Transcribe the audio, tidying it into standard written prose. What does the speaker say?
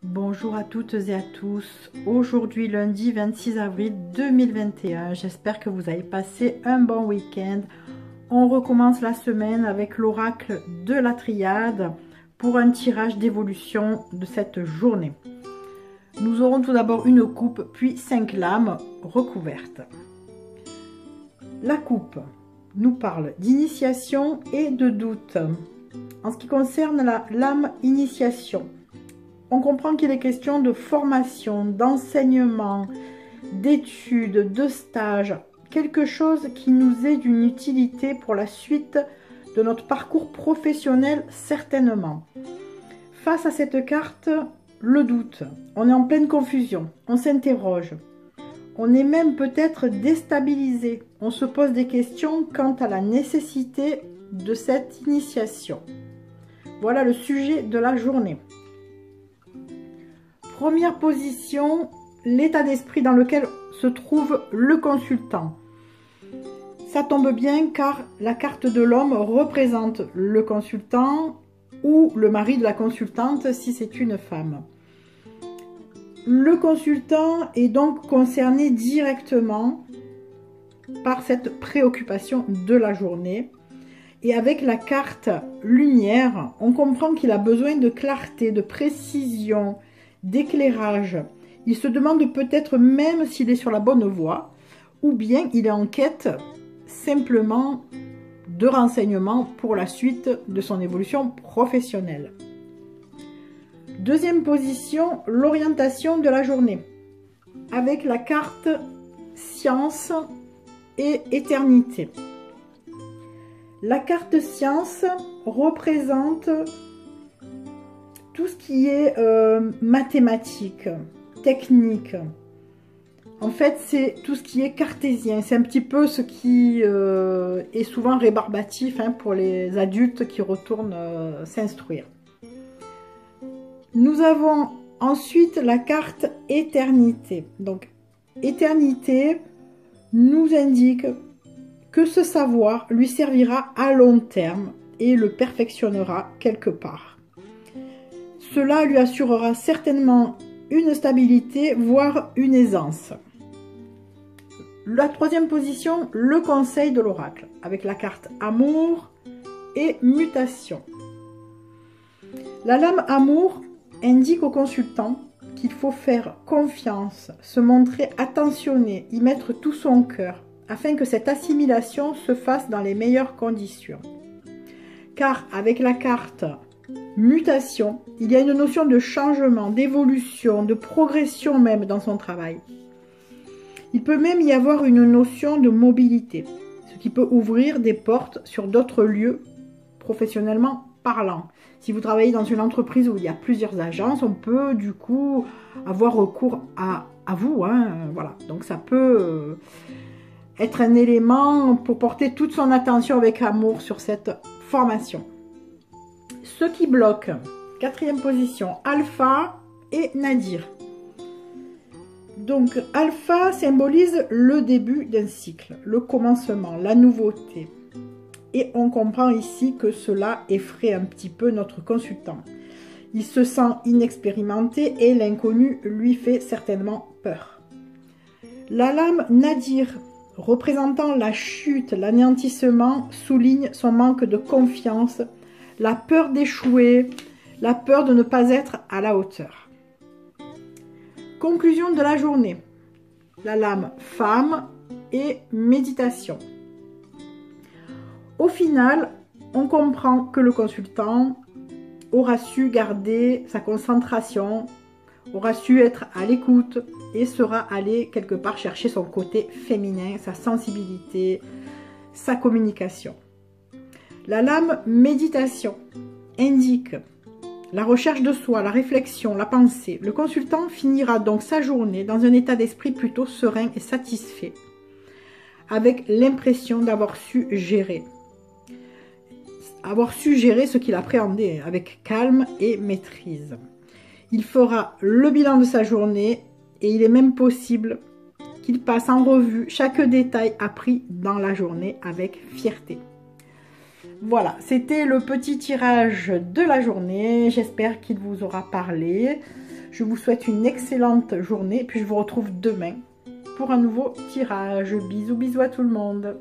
Bonjour à toutes et à tous. Aujourd'hui lundi 26 avril 2021. J'espère que vous avez passé un bon week-end. On recommence la semaine avec l'oracle de la triade pour un tirage d'évolution de cette journée. Nous aurons tout d'abord une coupe puis 5 lames recouvertes. La coupe nous parle d'initiation et de doute. En ce qui concerne la lame initiation, on comprend qu'il est question de formation, d'enseignement, d'études, de stage, quelque chose qui nous est d'une utilité pour la suite de notre parcours professionnel certainement. Face à cette carte, le doute, on est en pleine confusion, on s'interroge, on est même peut-être déstabilisé, on se pose des questions quant à la nécessité de cette initiation. Voilà le sujet de la journée. Première position, l'état d'esprit dans lequel se trouve le consultant. Ça tombe bien car la carte de l'homme représente le consultant ou le mari de la consultante si c'est une femme. Le consultant est donc concerné directement par cette préoccupation de la journée. Et avec la carte lumière, on comprend qu'il a besoin de clarté, de précision, d'éclairage. Il se demande peut-être même s'il est sur la bonne voie ou bien il est en quête simplement de renseignements pour la suite de son évolution professionnelle. Deuxième position, l'orientation de la journée avec la carte science et éternité. La carte science représente tout ce qui est mathématique, technique. En fait, c'est tout ce qui est cartésien. C'est un petit peu ce qui est souvent rébarbatif pour les adultes qui retournent s'instruire. Nous avons ensuite la carte éternité. Donc, éternité nous indique que ce savoir lui servira à long terme et le perfectionnera quelque part. Cela lui assurera certainement une stabilité, voire une aisance. La troisième position, le conseil de l'oracle, avec la carte amour et mutation. La lame amour indique au consultant qu'il faut faire confiance, se montrer attentionné, y mettre tout son cœur, afin que cette assimilation se fasse dans les meilleures conditions. Car avec la carte mutation, il y a une notion de changement, d'évolution, de progression même dans son travail. Il peut même y avoir une notion de mobilité, ce qui peut ouvrir des portes sur d'autres lieux professionnellement parlant. Si vous travaillez dans une entreprise où il y a plusieurs agences, on peut du coup avoir recours à vous. Voilà. Donc ça peut être un élément pour porter toute son attention avec amour sur cette formation. Ce qui bloque, quatrième position, Alpha et Nadir. Donc Alpha symbolise le début d'un cycle, le commencement, la nouveauté. Et on comprend ici que cela effraie un petit peu notre consultant. Il se sent inexpérimenté et l'inconnu lui fait certainement peur. La lame Nadir, représentant la chute, l'anéantissement, souligne son manque de confiance, la peur d'échouer, la peur de ne pas être à la hauteur. Conclusion de la journée. La lame femme et méditation. Au final, on comprend que le consultant aura su garder sa concentration, aura su être à l'écoute et sera allé quelque part chercher son côté féminin, sa sensibilité, sa communication. La lame méditation indique la recherche de soi, la réflexion, la pensée. Le consultant finira donc sa journée dans un état d'esprit plutôt serein et satisfait, avec l'impression d'avoir su gérer ce qu'il appréhendait avec calme et maîtrise. Il fera le bilan de sa journée et il est même possible qu'il passe en revue chaque détail appris dans la journée avec fierté. Voilà, c'était le petit tirage de la journée. J'espère qu'il vous aura parlé. Je vous souhaite une excellente journée et puis je vous retrouve demain pour un nouveau tirage. Bisous, bisous à tout le monde.